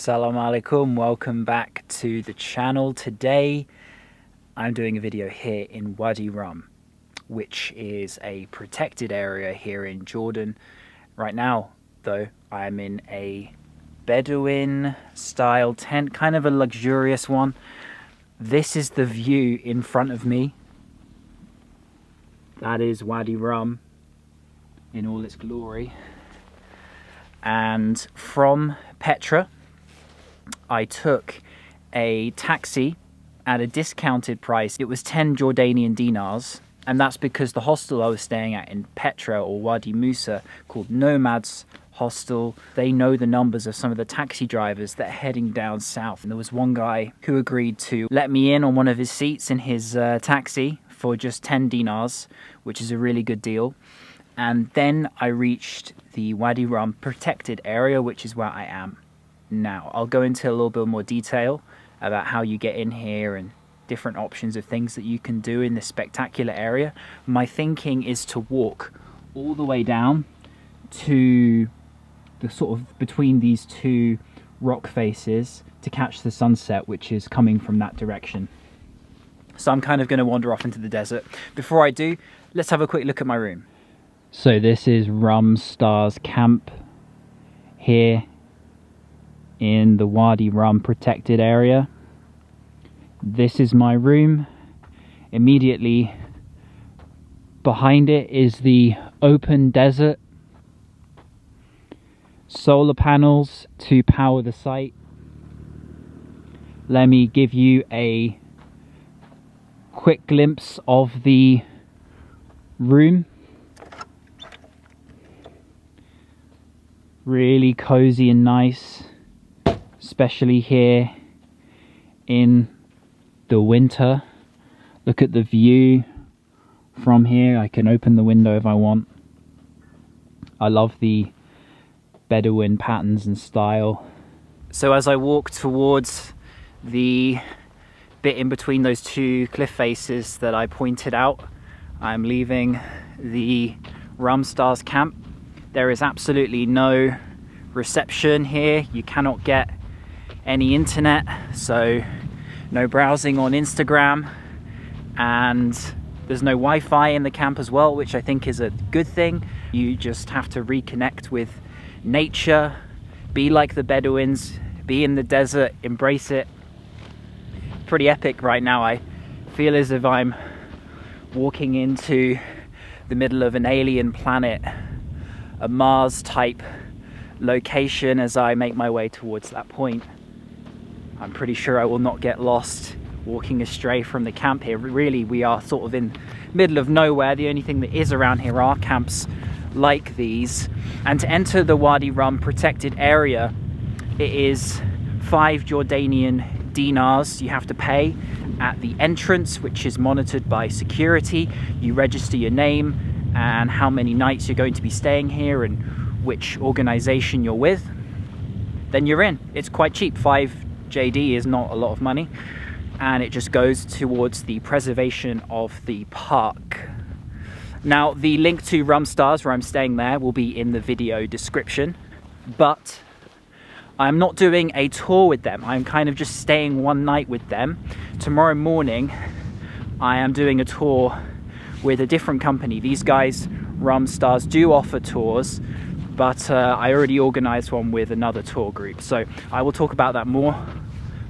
Assalamu alaikum, welcome back to the channel. Today I'm doing a video here in Wadi Rum, which is a protected area here in Jordan. Right now though, I'm in a Bedouin style tent, kind of a luxurious one. This is the view in front of me. That is Wadi Rum in all its glory. And from Petra, I took a taxi at a discounted price. It was 10 Jordanian dinars, and that's because the hostel I was staying at in Petra, or Wadi Musa, called Nomads Hostel, they know the numbers of some of the taxi drivers that are heading down south. And there was one guy who agreed to let me in on one of his seats in his taxi for just 10 dinars, which is a really good deal. And then I reached the Wadi Rum protected area, which is where I am now. I'll go into a little bit more detail about how you get in here and different options of things that you can do in this spectacular area. My thinking is to walk all the way down to the sort of between these two rock faces to catch the sunset, which is coming from that direction. So I'm kind of going to wander off into the desert. Before I do, let's have a quick look at my room. So this is Rum Stars Camp here in the Wadi Rum protected area. This is my room. Immediately behind it is the open desert. Solar panels to power the site. Let me give you a quick glimpse of the room. Really cozy and nice, especially here in the winter. Look at the view from here. I can open the window if I want. I love the Bedouin patterns and style. So as I walk towards the bit in between those two cliff faces that I pointed out, I'm leaving the Rum Stars Camp. There is absolutely no reception here. You cannot get any internet, so no browsing on Instagram, and there's no Wi-Fi in the camp as well, which I think is a good thing. You just have to reconnect with nature, be like the Bedouins, be in the desert, embrace it. Pretty epic right now. I feel as if I'm walking into the middle of an alien planet, a Mars type location as I make my way towards that point. I'm pretty sure I will not get lost walking astray from the camp here. Really, we are sort of in middle of nowhere. The only thing that is around here are camps like these. And to enter the Wadi Rum protected area, it is 5 Jordanian dinars you have to pay at the entrance, which is monitored by security. You register your name and how many nights you're going to be staying here and which organization you're with. Then you're in. It's quite cheap. 5 JD is not a lot of money, and it just goes towards the preservation of the park. Now, the link to Rum Stars, where I'm staying there, will be in the video description, but I'm not doing a tour with them. I'm kind of just staying one night with them. Tomorrow morning, I am doing a tour with a different company. These guys, Rum Stars, do offer tours, but I already organized one with another tour group. So I will talk about that more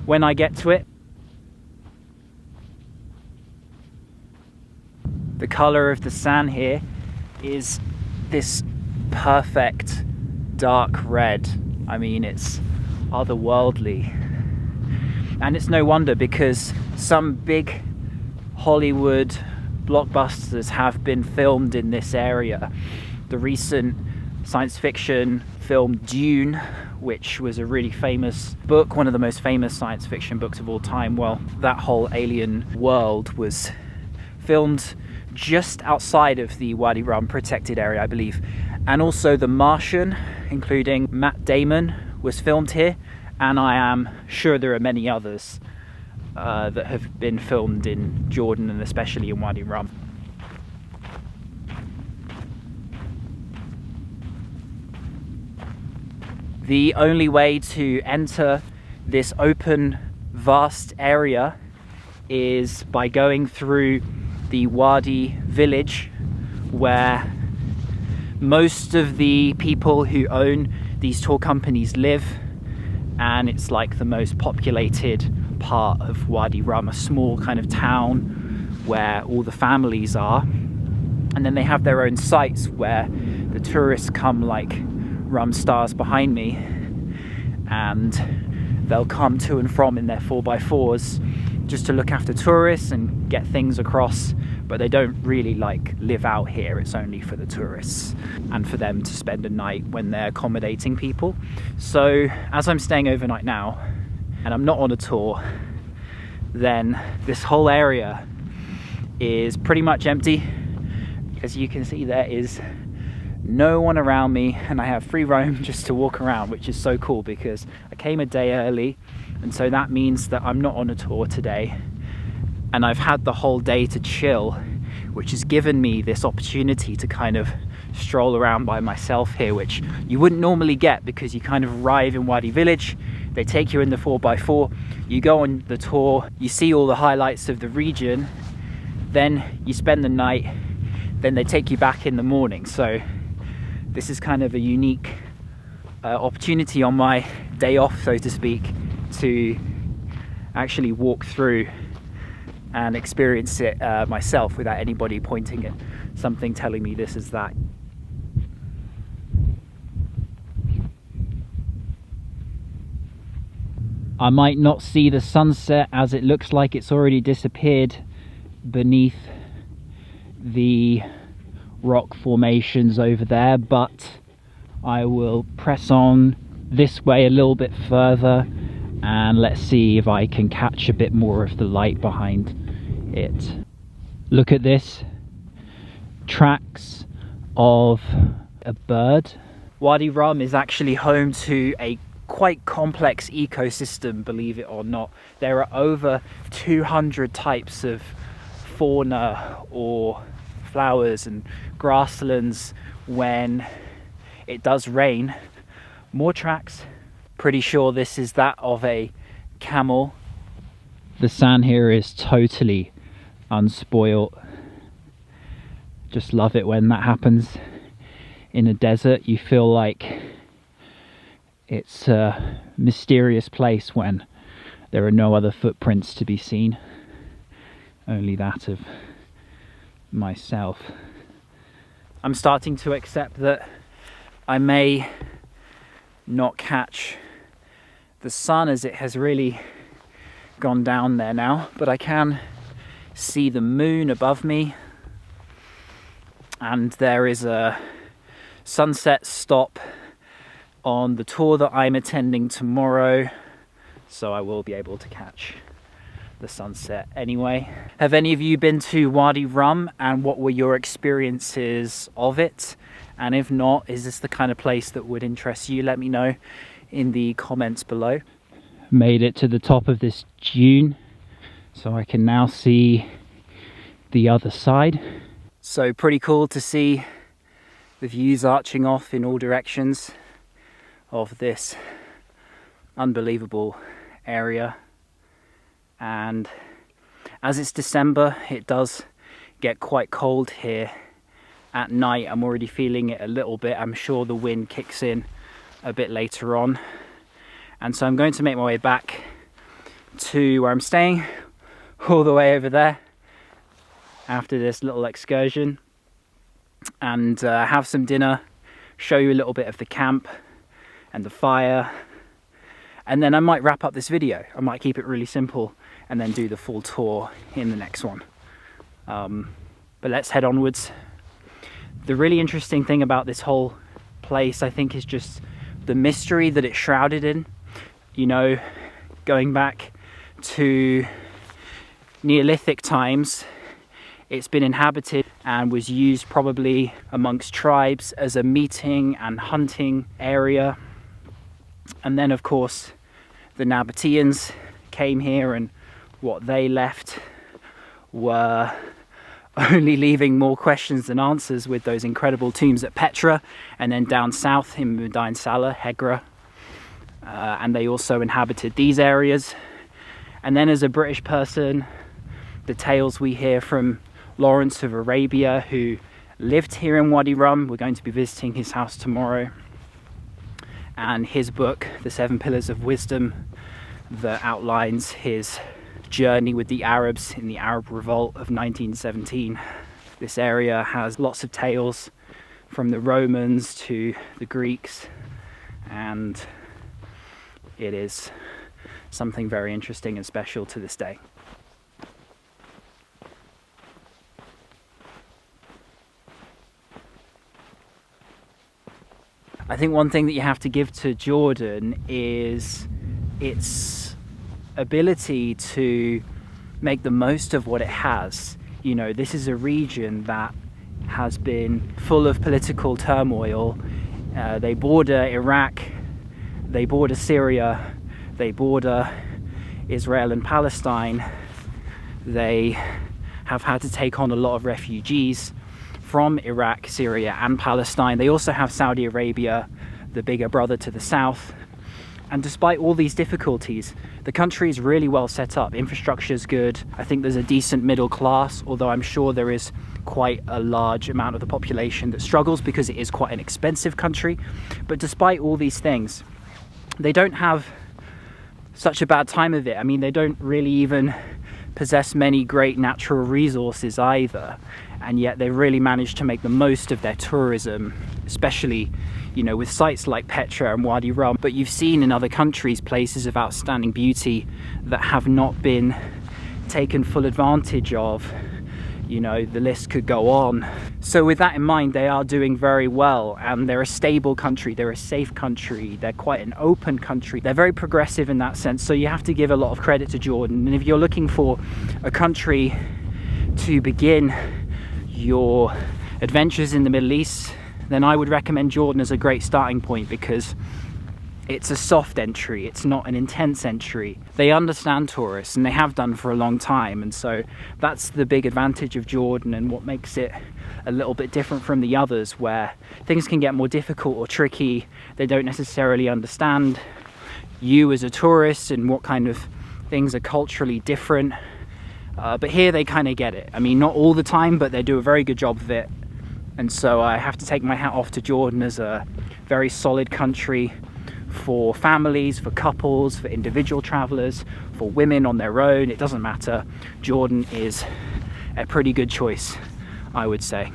when I get to it. The color of the sand here is this perfect dark red. I mean, it's otherworldly. And it's no wonder, because some big Hollywood blockbusters have been filmed in this area. The recent science fiction film Dune, which was a really famous book, one of the most famous science fiction books of all time, well, that whole alien world was filmed just outside of the Wadi Rum protected area, I believe. And also The Martian, including Matt Damon, was filmed here, and I am sure there are many others that have been filmed in Jordan, and especially in Wadi Rum. The only way to enter this open, vast area is by going through the Wadi village, where most of the people who own these tour companies live, and it's like the most populated part of Wadi Rum, a small kind of town where all the families are. And then they have their own sites where the tourists come, like Rum Stars behind me, and they'll come to and from in their 4x4s just to look after tourists and get things across, but they don't really like live out here. It's only for the tourists and for them to spend a night when they're accommodating people. So as I'm staying overnight now and I'm not on a tour, then this whole area is pretty much empty. As you can see, there is no one around me, and I have free roam just to walk around, which is so cool because I came a day early, and so that means that I'm not on a tour today, and I've had the whole day to chill, which has given me this opportunity to kind of stroll around by myself here, which you wouldn't normally get because you kind of arrive in Wadi village, they take you in the 4x4, you go on the tour, you see all the highlights of the region, then you spend the night, then they take you back in the morning. So this is kind of a unique opportunity on my day off, so to speak, to actually walk through and experience it myself without anybody pointing at something telling me this is that. I might not see the sunset as it looks like it's already disappeared beneath the rock formations over there, but I will press on this way a little bit further and let's see if I can catch a bit more of the light behind it. Look at this, tracks of a bird. Wadi Rum is actually home to a quite complex ecosystem, believe it or not. There are over 200 types of fauna or flowers and grasslands when it does rain. More tracks. Pretty sure this is that of a camel. The sand here is totally unspoilt. Just love it when that happens in a desert. You feel like it's a mysterious place when there are no other footprints to be seen, only that of myself. I'm starting to accept that I may not catch the sun as it has really gone down there now, but I can see the moon above me, and there is a sunset stop on the tour that I'm attending tomorrow, so I will be able to catch the sunset anyway. Have any of you been to Wadi Rum, and what were your experiences of it? And if not, is this the kind of place that would interest you? Let me know in the comments below. Made it to the top of this dune, so I can now see the other side. So pretty cool to see the views arching off in all directions of this unbelievable area. And as it's December, it does get quite cold here at night. I'm already feeling it a little bit. I'm sure the wind kicks in a bit later on. And so I'm going to make my way back to where I'm staying, all the way over there after this little excursion, and have some dinner, show you a little bit of the camp and the fire, and then I might wrap up this video. I might keep it really simple and then do the full tour in the next one. But let's head onwards. The really interesting thing about this whole place, I think, is just the mystery that it's shrouded in. You know, going back to Neolithic times, it's been inhabited and was used probably amongst tribes as a meeting and hunting area. And then, of course, the Nabateans came here, and what they left were only leaving more questions than answers with those incredible tombs at Petra, and then down south in Medina Salah, Hegra. and they also inhabited these areas. And then as a British person, the tales we hear from Lawrence of Arabia, who lived here in Wadi Rum. We're going to be visiting his house tomorrow, and his book, The 7 Pillars of Wisdom, that outlines his journey with the Arabs in the Arab Revolt of 1917. This area has lots of tales from the Romans to the Greeks, and it is something very interesting and special to this day. I think one thing that you have to give to Jordan is its ability to make the most of what it has. You know, this is a region that has been full of political turmoil. They border Iraq, they border Syria, they border Israel and Palestine. They have had to take on a lot of refugees from Iraq, Syria and Palestine. They also have Saudi Arabia, the bigger brother to the south. And despite all these difficulties, the country is really well set up. Infrastructure is good. I think there's a decent middle class, although I'm sure there is quite a large amount of the population that struggles because it is quite an expensive country. But despite all these things, they don't have such a bad time of it. I mean, they don't really even possess many great natural resources either, and yet they really managed to make the most of their tourism, especially, you know, with sites like Petra and Wadi Rum. But you've seen in other countries places of outstanding beauty that have not been taken full advantage of. You know, the list could go on. So with that in mind, they are doing very well, and they're a stable country, they're a safe country, they're quite an open country, they're very progressive in that sense. So you have to give a lot of credit to Jordan. And if you're looking for a country to begin your adventures in the Middle East, then I would recommend Jordan as a great starting point, because it's a soft entry, it's not an intense entry. They understand tourists, and they have done for a long time, and so that's the big advantage of Jordan, and what makes it a little bit different from the others, where things can get more difficult or tricky. They don't necessarily understand you as a tourist and what kind of things are culturally different, but here they kind of get it. I mean, not all the time, but they do a very good job of it. And so I have to take my hat off to Jordan as a very solid country for families, for couples, for individual travelers, for women on their own. It doesn't matter. Jordan is a pretty good choice, I would say.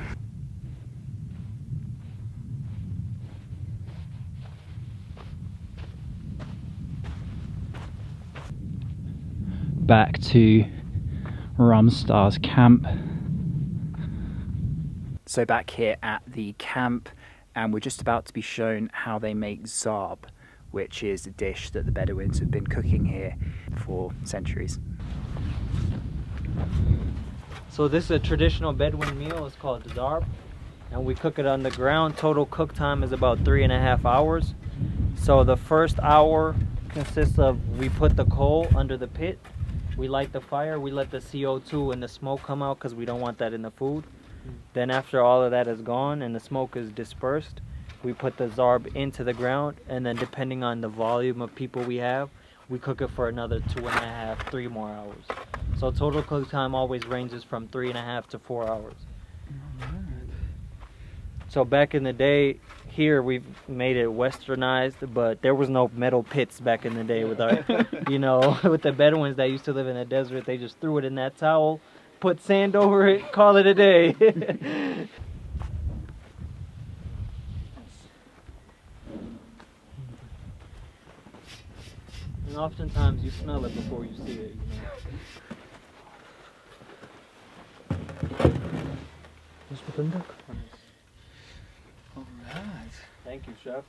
Back to Rum Stars Camp. So back here at the camp, and we're just about to be shown how they make zarb, which is a dish that the Bedouins have been cooking here for centuries. So this is a traditional Bedouin meal. It's called zarb, and we cook it on the ground. Total cook time is about 3.5 hours. So the first hour consists of, we put the coal under the pit, we light the fire, we let the CO2 and the smoke come out because we don't want that in the food. Then after all of that is gone and the smoke is dispersed, we put the zarb into the ground, and then depending on the volume of people we have, we cook it for another 2.5, 3 more hours. So total cook time always ranges from 3.5 to 4 hours. So back in the day, here we've made it westernized, but there was no metal pits back in the day with our, you know, with the Bedouins that used to live in the desert. They just threw it in that towel, put sand over it, call it a day. And oftentimes you smell it before you see it, you know. Alright. Thank you, chef.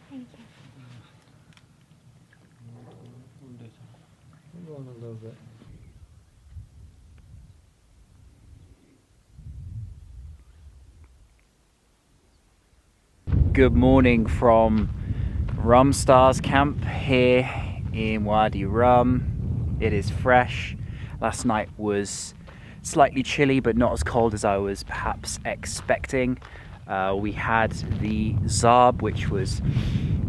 Thank you. I'm going a little bit. Good morning from Rum Stars Camp here in Wadi Rum. It is fresh. Last night was slightly chilly, but not as cold as I was perhaps expecting. We had the zarb, which was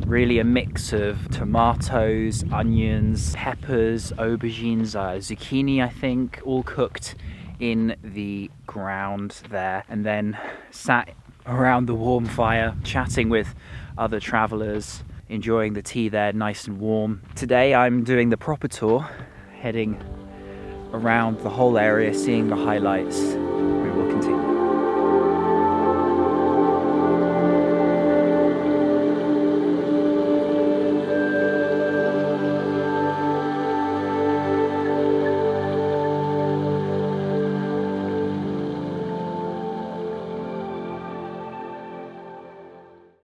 Really a mix of tomatoes, onions, peppers, aubergines, zucchini, I think, all cooked in the ground there, and then sat around the warm fire chatting with other travelers, enjoying the tea there nice and warm. Today I'm doing the proper tour, heading around the whole area, seeing the highlights. We will continue.